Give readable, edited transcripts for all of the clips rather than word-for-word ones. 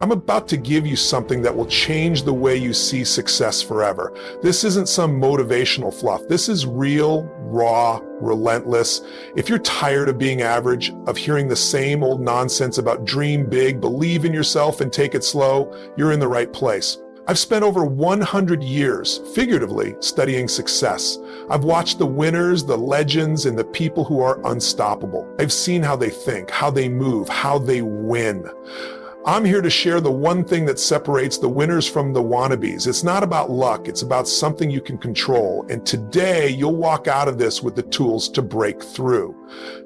I'm about to give you something that will change the way you see success forever. This isn't some motivational fluff. This is real, raw, relentless. If you're tired of being average, of hearing the same old nonsense about dream big, believe in yourself, and take it slow, you're in the right place. I've spent over 100 years, figuratively, studying success. I've watched the winners, the legends, and the people who are unstoppable. I've seen how they think, how they move, how they win. I'm here to share the one thing that separates the winners from the wannabes. It's not about luck, it's about something you can control. And today, you'll walk out of this with the tools to break through.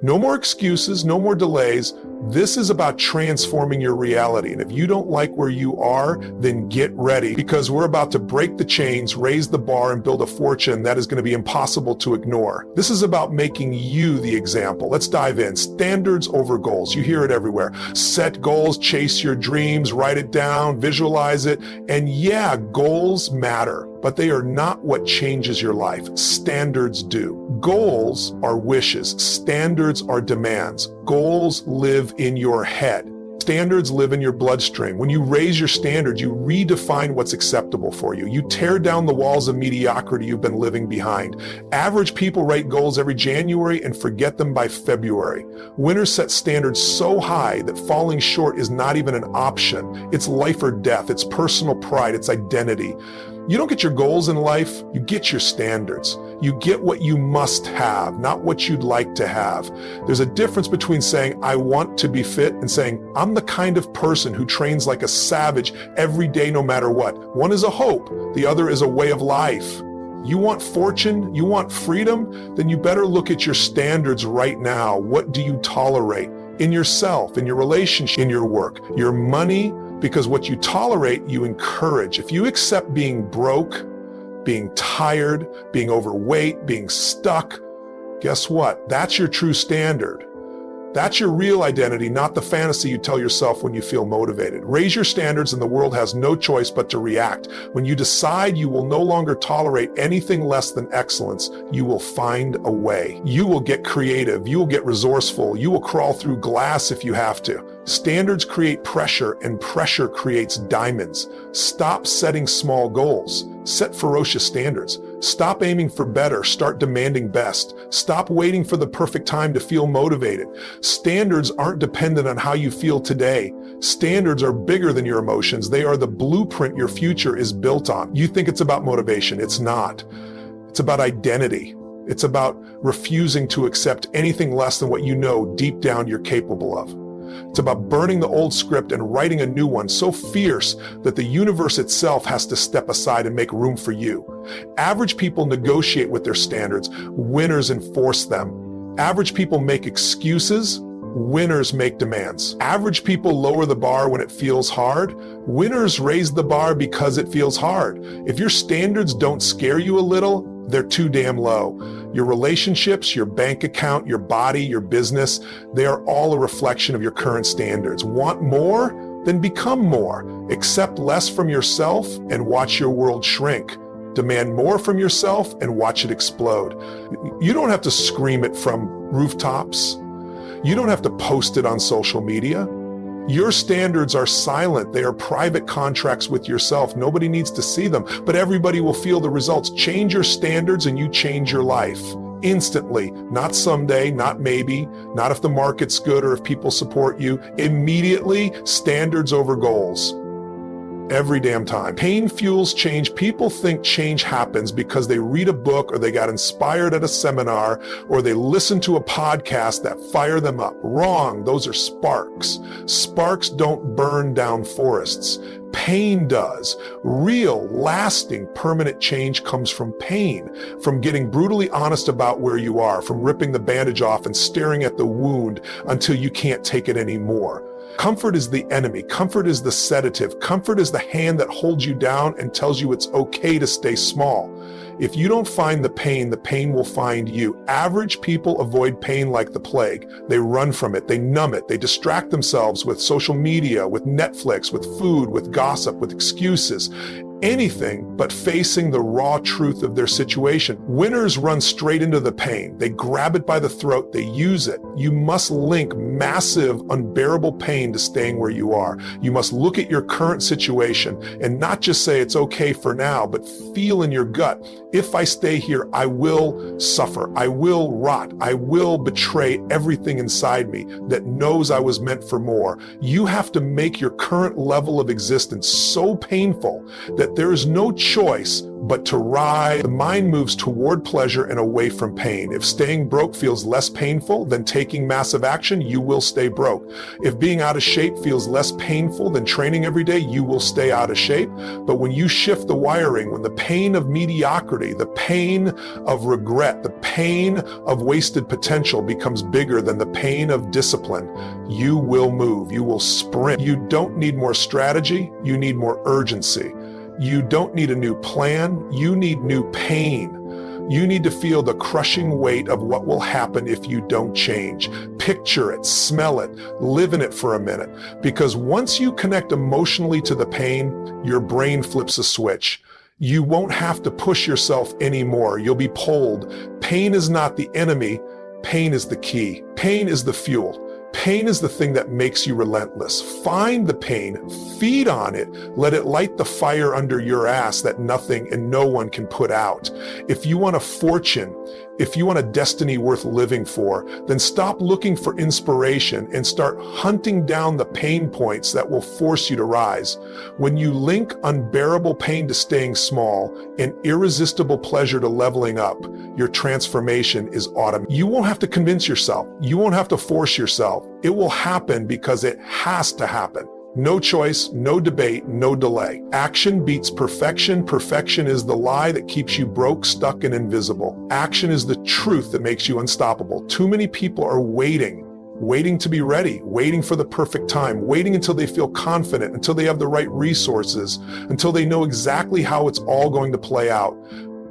No more excuses, no more delays. This is about transforming your reality. And if you don't like where you are, then get ready, because we're about to break the chains, raise the bar, and build a fortune that is going to be impossible to ignore. This is about making you the example. Let's dive in. Standards over goals. You hear it everywhere. Set goals, chase your dreams, write it down, visualize it. And yeah, goals matter, but they are not what changes your life. Standards do. Goals are wishes. Standards are demands. Goals live in your head. Standards live in your bloodstream. When you raise your standards, you redefine what's acceptable for you. You tear down the walls of mediocrity you've been living behind. Average people write goals every January and forget them by February. Winners set standards so high that falling short is not even an option. It's life or death. It's personal pride. It's identity. You don't get your goals in life, you get your standards. You get what you must have, not what you'd like to have. There's a difference between saying, I want to be fit, and saying, I'm the kind of person who trains like a savage every day no matter what. One is a hope, the other is a way of life. You want fortune? You want freedom? Then you better look at your standards right now. What do you tolerate? In yourself, in your relationship, in your work, your money, because what you tolerate, you encourage. If you accept being broke, being tired, being overweight, being stuck, guess what? That's your true standard. That's your real identity, not the fantasy you tell yourself when you feel motivated. Raise your standards and the world has no choice but to react. When you decide you will no longer tolerate anything less than excellence, you will find a way. You will get creative. You will get resourceful. You will crawl through glass if you have to. Standards create pressure, and pressure creates diamonds. Stop setting small goals. Set ferocious standards. Stop aiming for better. Start demanding best. Stop waiting for the perfect time to feel motivated. Standards aren't dependent on how you feel today. Standards are bigger than your emotions. They are the blueprint your future is built on. You think it's about motivation. It's not. It's about identity. It's about refusing to accept anything less than what you know deep down you're capable of. It's about burning the old script and writing a new one so fierce that the universe itself has to step aside and make room for you. Average people negotiate with their standards. Winners enforce them. Average people make excuses. Winners make demands. Average people lower the bar when it feels hard. Winners raise the bar because it feels hard. If your standards don't scare you a little, they're too damn low. Your relationships, your bank account, your body, your business, they are all a reflection of your current standards. Want more? Then become more. Accept less from yourself and watch your world shrink. Demand more from yourself and watch it explode. You don't have to scream it from rooftops. You don't have to post it on social media. Your standards are silent. They are private contracts with yourself. Nobody needs to see them, but everybody will feel the results. Change your standards and you change your life. Instantly, not someday, not maybe, not if the market's good or if people support you. Immediately, standards over goals. Every damn time. Pain fuels change. People think change happens because they read a book or they got inspired at a seminar or they listen to a podcast that fire them up. Wrong. Those are sparks. Sparks don't burn down forests. Pain does. Real, lasting, permanent change comes from pain, from getting brutally honest about where you are, from ripping the bandage off and staring at the wound until you can't take it anymore. Comfort is the enemy. Comfort is the sedative. Comfort is the hand that holds you down and tells you it's okay to stay small. If you don't find the pain will find you. Average people avoid pain like the plague. They run from it, they numb it, they distract themselves with social media, with Netflix, with food, with gossip, with excuses. Anything but facing the raw truth of their situation. Winners run straight into the pain. They grab it by the throat, they use it. You must link massive, unbearable pain to staying where you are. You must look at your current situation and not just say it's okay for now, but feel in your gut, if I stay here, I will suffer, I will rot, I will betray everything inside me that knows I was meant for more. You have to make your current level of existence so painful that there is no choice but to ride. The mind moves toward pleasure and away from pain. If staying broke feels less painful than taking massive action, you will stay broke. If being out of shape feels less painful than training every day, you will stay out of shape. But when you shift the wiring, when the pain of mediocrity, the pain of regret, the pain of wasted potential becomes bigger than the pain of discipline, you will move, you will sprint. You don't need more strategy, you need more urgency. You don't need a new plan, you need new pain. You need to feel the crushing weight of what will happen if you don't change. Picture it, smell it, live in it for a minute. Because once you connect emotionally to the pain, your brain flips a switch. You won't have to push yourself anymore. You'll be pulled. Pain is not the enemy, pain is the key. Pain is the fuel. Pain is the thing that makes you relentless. Find the pain, feed on it, let it light the fire under your ass that nothing and no one can put out. If you want a fortune, if you want a destiny worth living for, then stop looking for inspiration and start hunting down the pain points that will force you to rise. When you link unbearable pain to staying small and irresistible pleasure to leveling up, your transformation is automatic. You won't have to convince yourself. You won't have to force yourself. It will happen because it has to happen. No choice, no debate, no delay. Action beats perfection. Perfection is the lie that keeps you broke, stuck, and invisible. Action is the truth that makes you unstoppable. Too many people are waiting to be ready, waiting for the perfect time, waiting until they feel confident, until they have the right resources, until they know exactly how it's all going to play out.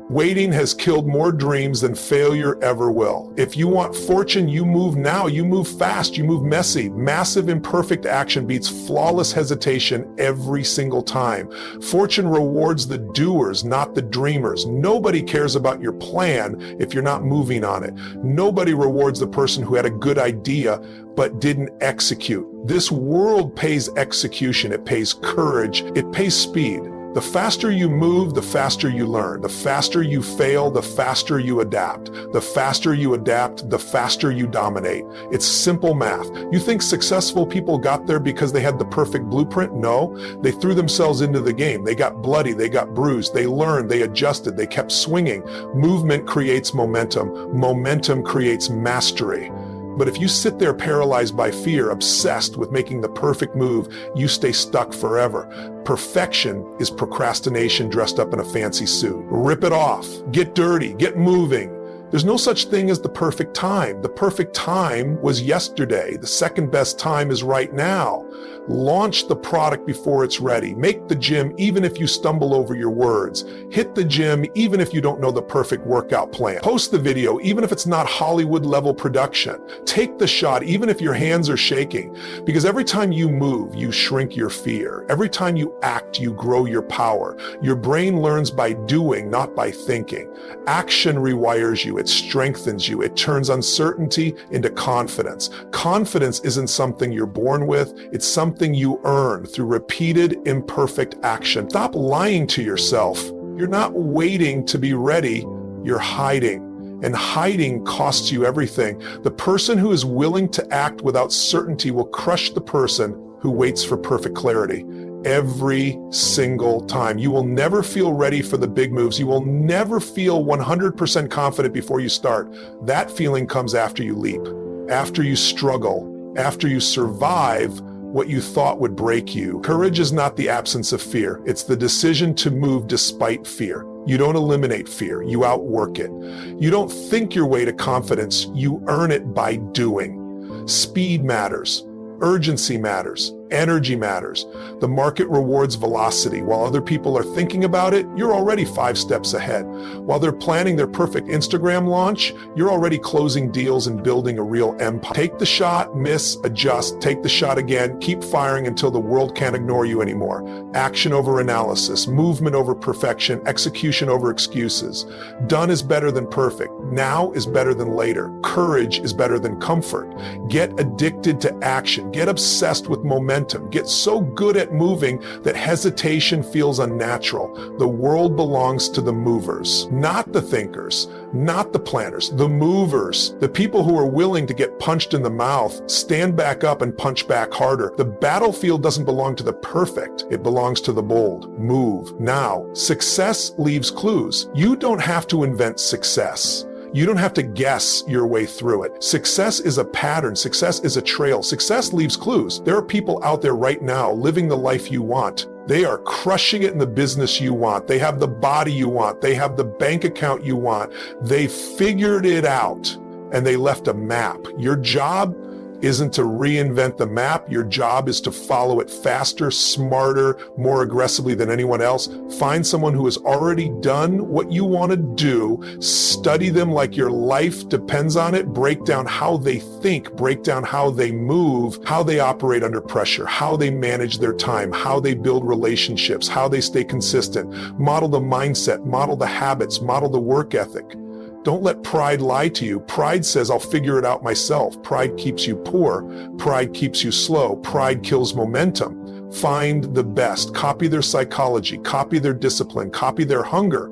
Waiting has killed more dreams than failure ever will. If you want fortune, you move now, you move fast, you move messy. Massive imperfect action beats flawless hesitation every single time. Fortune rewards the doers, not the dreamers. Nobody cares about your plan if you're not moving on it. Nobody rewards the person who had a good idea but didn't execute. This world pays execution, it pays courage, it pays speed. The faster you move, the faster you learn. The faster you fail, the faster you adapt. The faster you adapt, the faster you dominate. It's simple math. You think successful people got there because they had the perfect blueprint? No, they threw themselves into the game. They got bloody, they got bruised, they learned, they adjusted, they kept swinging. Movement creates momentum. Momentum creates mastery. But if you sit there paralyzed by fear, obsessed with making the perfect move, you stay stuck forever. Perfection is procrastination dressed up in a fancy suit. Rip it off, get dirty, get moving. There's no such thing as the perfect time. The perfect time was yesterday. The second best time is right now. Launch the product before it's ready. Make the gym even if you stumble over your words. Hit the gym even if you don't know the perfect workout plan. Post the video even if it's not Hollywood level production. Take the shot even if your hands are shaking. Because every time you move, you shrink your fear. Every time you act, you grow your power. Your brain learns by doing, not by thinking. Action rewires you. It strengthens you. It turns uncertainty into confidence. Confidence isn't something you're born with. It's something you earn through repeated imperfect action. Stop lying to yourself. You're not waiting to be ready. You're hiding. And hiding costs you everything. The person who is willing to act without certainty will crush the person who waits for perfect clarity. Every single time. You will never feel ready for the big moves. You will never feel 100% confident before you start. That feeling comes after you leap, after you struggle, after you survive what you thought would break you. Courage is not the absence of fear. It's the decision to move despite fear. You don't eliminate fear. You outwork it. You don't think your way to confidence. You earn it by doing. Speed matters. Urgency matters. Energy matters. The market rewards velocity. While other people are thinking about it, you're already 5 steps ahead. While they're planning their perfect Instagram launch, you're already closing deals and building a real empire. Take the shot, miss, adjust, take the shot again, keep firing until the world can't ignore you anymore. Action over analysis, movement over perfection, execution over excuses. Done is better than perfect. Now is better than later. Courage is better than comfort. Get addicted to action. Get obsessed with momentum. Get so good at moving that hesitation feels unnatural. The world belongs to the movers, not the thinkers, not the planners, the movers, the people who are willing to get punched in the mouth, stand back up and punch back harder. The battlefield doesn't belong to the perfect. It belongs to the bold. Move now. Success leaves clues. You don't have to invent success. You don't have to guess your way through it. Success is a pattern. Success is a trail. Success leaves clues. There are people out there right now living the life you want. They are crushing it in the business you want. They have the body you want. They have the bank account you want. They figured it out and they left a map. Your job isn't to reinvent the map. Your job is to follow it faster, smarter, more aggressively than anyone else. Find someone who has already done what you want to do. Study them like your life depends on it. Break down how they think, break down how they move, how they operate under pressure, how they manage their time, how they build relationships, how they stay consistent. Model the mindset, model the habits, model the work ethic. Don't let pride lie to you. Pride says, I'll figure it out myself. Pride keeps you poor. Pride keeps you slow. Pride kills momentum. Find the best. Copy their psychology. Copy their discipline. Copy their hunger.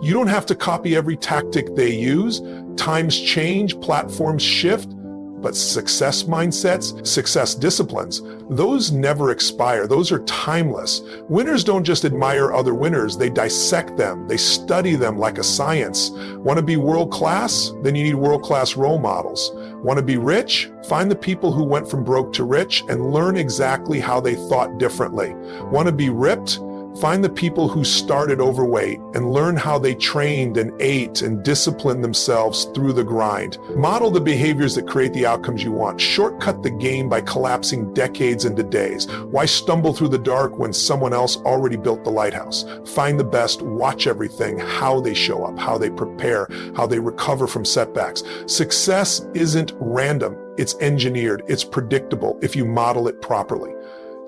You don't have to copy every tactic they use. Times change, platforms shift, but success mindsets, success disciplines, those never expire. Those are timeless. Winners don't just admire other winners. They dissect them. They study them like a science. Want to be world class? Then you need world-class role models. Want to be rich? Find the people who went from broke to rich and learn exactly how they thought differently. Want to be ripped? Find the people who started overweight and learn how they trained and ate and disciplined themselves through the grind. Model the behaviors that create the outcomes you want. Shortcut the game by collapsing decades into days. Why stumble through the dark when someone else already built the lighthouse? Find the best, watch everything, how they show up, how they prepare, how they recover from setbacks. Success isn't random. It's engineered. It's predictable if you model it properly.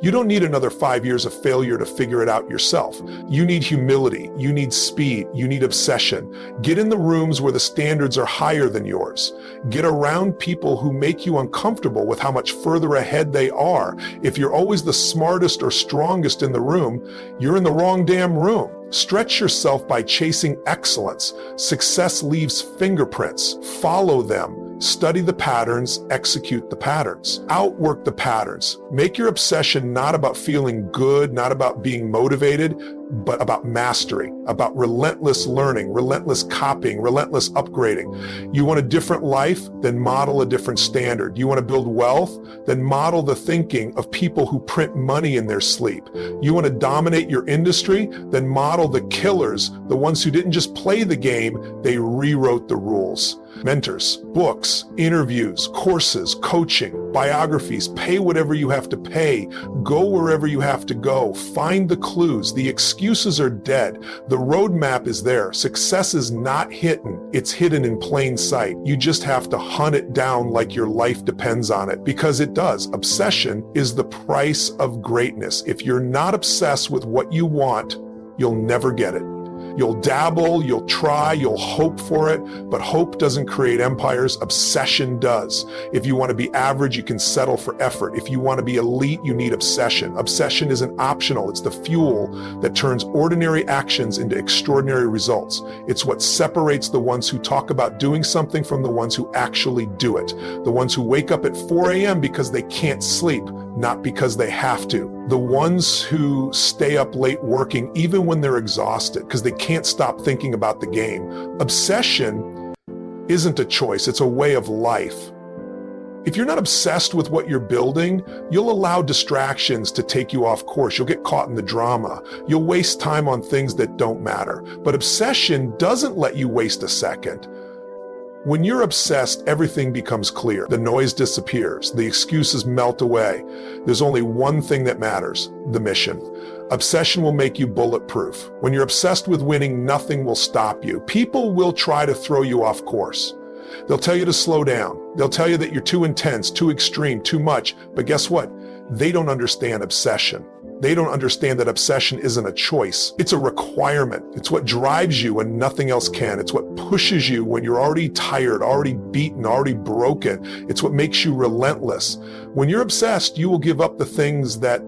You don't need another 5 years of failure to figure it out yourself. You need humility. You need speed. You need obsession. Get in the rooms where the standards are higher than yours. Get around people who make you uncomfortable with how much further ahead they are. If you're always the smartest or strongest in the room, you're in the wrong damn room. Stretch yourself by chasing excellence. Success leaves fingerprints. Follow them. Study the patterns, execute the patterns. Outwork the patterns. Make your obsession not about feeling good, not about being motivated, but about mastery, about relentless learning, relentless copying, relentless upgrading. You want a different life? Then model a different standard. You want to build wealth? Then model the thinking of people who print money in their sleep. You want to dominate your industry? Then model the killers, the ones who didn't just play the game, they rewrote the rules. Mentors, books, interviews, courses, coaching, biographies, pay whatever you have to pay, go wherever you have to go, find the clues. The excuses are dead. The roadmap is there. Success is not hidden. It's hidden in plain sight. You just have to hunt it down like your life depends on it, because it does. Obsession is the price of greatness. If you're not obsessed with what you want, you'll never get it. You'll dabble, you'll try, you'll hope for it, but hope doesn't create empires, obsession does. If you want to be average, you can settle for effort. If you want to be elite, you need obsession. Obsession isn't optional, it's the fuel that turns ordinary actions into extraordinary results. It's what separates the ones who talk about doing something from the ones who actually do it. The ones who wake up at 4 a.m. because they can't sleep, not because they have to. The ones who stay up late working even when they're exhausted because they can't stop thinking about the game. Obsession isn't a choice, it's a way of life. If you're not obsessed with what you're building, you'll allow distractions to take you off course. You'll get caught in the drama. You'll waste time on things that don't matter. But obsession doesn't let you waste a second. When you're obsessed, everything becomes clear. The noise disappears. The excuses melt away. There's only one thing that matters: the mission. Obsession will make you bulletproof. When you're obsessed with winning, nothing will stop you. People will try to throw you off course. They'll tell you to slow down. They'll tell you that you're too intense, too extreme, too much. But guess what? They don't understand obsession. They don't understand that obsession isn't a choice. It's a requirement. It's what drives you when nothing else can. It's what pushes you when you're already tired, already beaten, already broken. It's what makes you relentless. When you're obsessed, you will give up the things that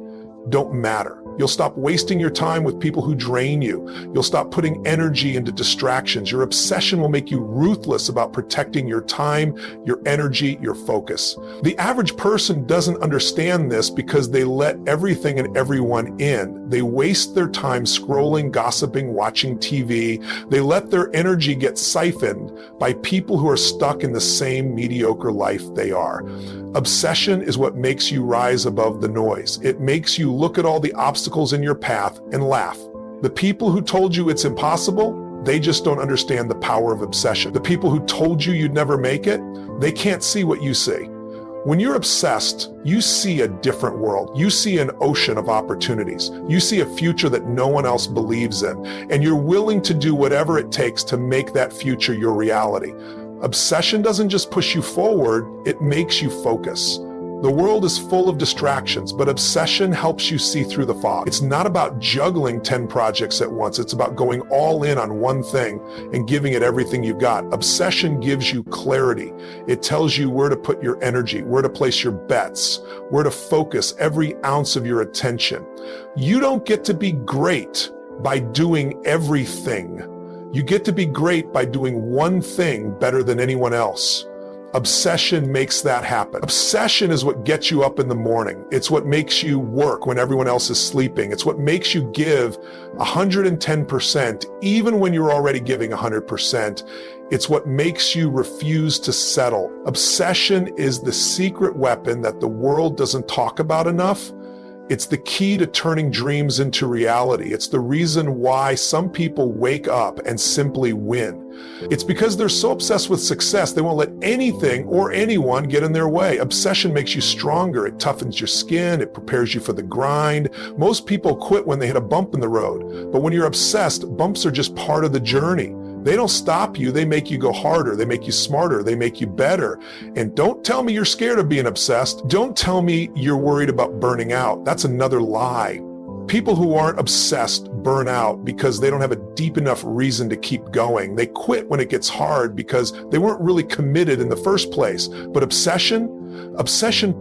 don't matter. You'll stop wasting your time with people who drain you. You'll stop putting energy into distractions. Your obsession will make you ruthless about protecting your time, your energy, your focus. The average person doesn't understand this because they let everything and everyone in. They waste their time scrolling, gossiping, watching TV. They let their energy get siphoned by people who are stuck in the same mediocre life they are. Obsession is what makes you rise above the noise. It makes you look at all the obstacles in your path and laugh. The people who told you it's impossible, they just don't understand the power of obsession. The people who told you you'd never make it, they can't see what you see. When you're obsessed, you see a different world. You see an ocean of opportunities. You see a future that no one else believes in, and you're willing to do whatever it takes to make that future your reality. Obsession doesn't just push you forward, it makes you focus. The world is full of distractions, but obsession helps you see through the fog. It's not about juggling 10 projects at once. It's about going all in on one thing and giving it everything you've got. Obsession gives you clarity. It tells you where to put your energy, where to place your bets, where to focus every ounce of your attention. You don't get to be great by doing everything. You get to be great by doing one thing better than anyone else. Obsession makes that happen. Obsession is what gets you up in the morning. It's what makes you work when everyone else is sleeping. It's what makes you give 110%, even when you're already giving 100%. It's what makes you refuse to settle. Obsession is the secret weapon that the world doesn't talk about enough. It's the key to turning dreams into reality. It's the reason why some people wake up and simply win. It's because they're so obsessed with success, they won't let anything or anyone get in their way. Obsession makes you stronger. It toughens your skin. It prepares you for the grind. Most people quit when they hit a bump in the road. But when you're obsessed, bumps are just part of the journey. They don't stop you. They make you go harder. They make you smarter. They make you better. And don't tell me you're scared of being obsessed. Don't tell me you're worried about burning out. That's another lie. People who aren't obsessed burn out because they don't have a deep enough reason to keep going. They quit when it gets hard because they weren't really committed in the first place. But obsession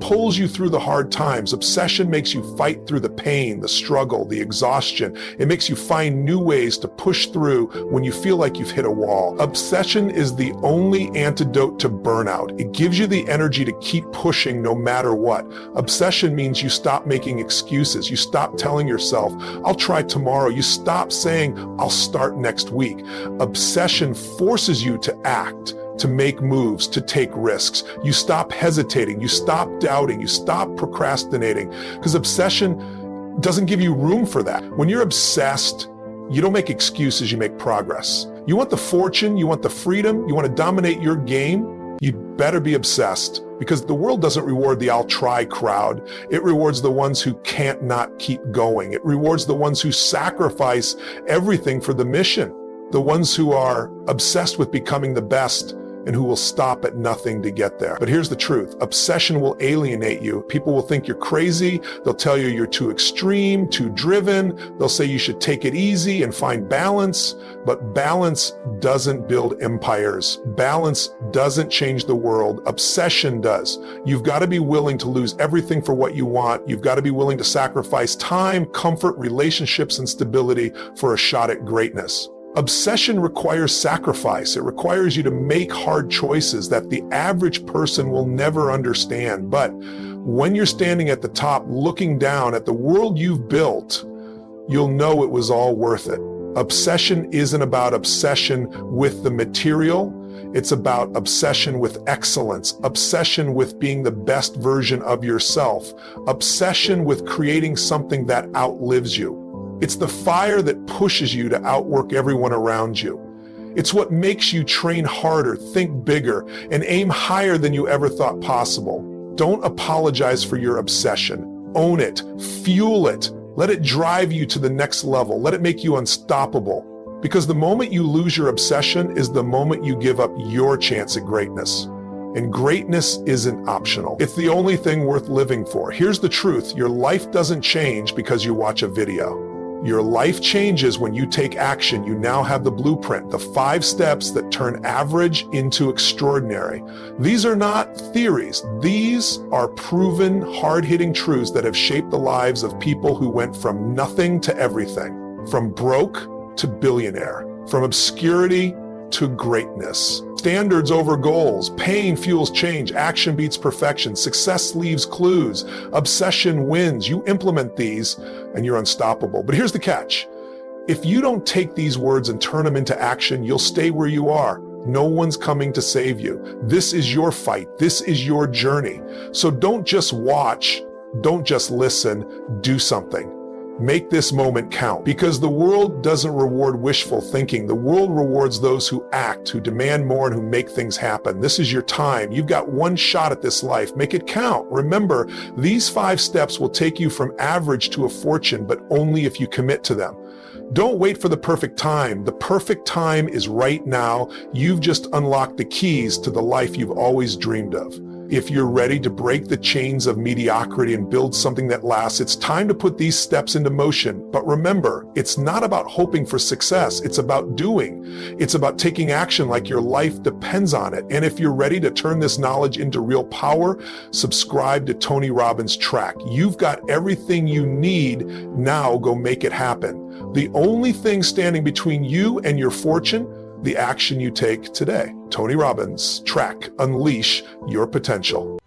pulls you through the hard times. Obsession makes you fight through the pain, the struggle, the exhaustion. It makes you find new ways to push through when you feel like you've hit a wall. Obsession is the only antidote to burnout. It gives you the energy to keep pushing no matter what. Obsession means you stop making excuses. You stop telling yourself, I'll try tomorrow. You stop saying, I'll start next week. Obsession forces you to act, to make moves, to take risks. You stop hesitating, you stop doubting, you stop procrastinating, because obsession doesn't give you room for that. When you're obsessed, you don't make excuses, you make progress. You want the fortune, you want the freedom, you want to dominate your game, you better be obsessed, because the world doesn't reward the I'll try crowd. It rewards the ones who can't not keep going. It rewards the ones who sacrifice everything for the mission, the ones who are obsessed with becoming the best and who will stop at nothing to get there. But here's the truth. Obsession will alienate you. People will think you're crazy. They'll tell you you're too extreme, too driven. They'll say you should take it easy and find balance. But balance doesn't build empires. Balance doesn't change the world. Obsession does. You've got to be willing to lose everything for what you want. You've got to be willing to sacrifice time, comfort, relationships, and stability for a shot at greatness. Obsession requires sacrifice. It requires you to make hard choices that the average person will never understand. But when you're standing at the top looking down at the world you've built, you'll know it was all worth it. Obsession isn't about obsession with the material. It's about obsession with excellence, obsession with being the best version of yourself, obsession with creating something that outlives you. It's the fire that pushes you to outwork everyone around you. It's what makes you train harder, think bigger, and aim higher than you ever thought possible. Don't apologize for your obsession. Own it, fuel it, let it drive you to the next level, let it make you unstoppable. Because the moment you lose your obsession is the moment you give up your chance at greatness. And greatness isn't optional. It's the only thing worth living for. Here's the truth, your life doesn't change because you watch a video. Your life changes when you take action. You now have the blueprint, the 5 steps that turn average into extraordinary. These are not theories. These are proven, hard-hitting truths that have shaped the lives of people who went from nothing to everything, from broke to billionaire, from obscurity to greatness. Standards over goals, pain fuels change, action beats perfection, success leaves clues, obsession wins. You implement these and you're unstoppable. But here's the catch. If you don't take these words and turn them into action, you'll stay where you are. No one's coming to save you. This is your fight. This is your journey. So don't just watch, don't just listen, do something. Make this moment count, because the world doesn't reward wishful thinking. The world rewards those who act, who demand more, and who make things happen. This is your time. You've got one shot at this life. Make it count. Remember, these 5 steps will take you from average to a fortune, but only if you commit to them. Don't wait for the perfect time. The perfect time is right now. You've just unlocked the keys to the life you've always dreamed of. If you're ready to break the chains of mediocrity and build something that lasts, it's time to put these steps into motion. But remember, it's not about hoping for success. It's about doing. It's about taking action like your life depends on it. And if you're ready to turn this knowledge into real power, subscribe to Tony Robbins' track. You've got everything you need. Now go make it happen. The only thing standing between you and your fortune, the action you take today. Tony Robbins, track, unleash your potential.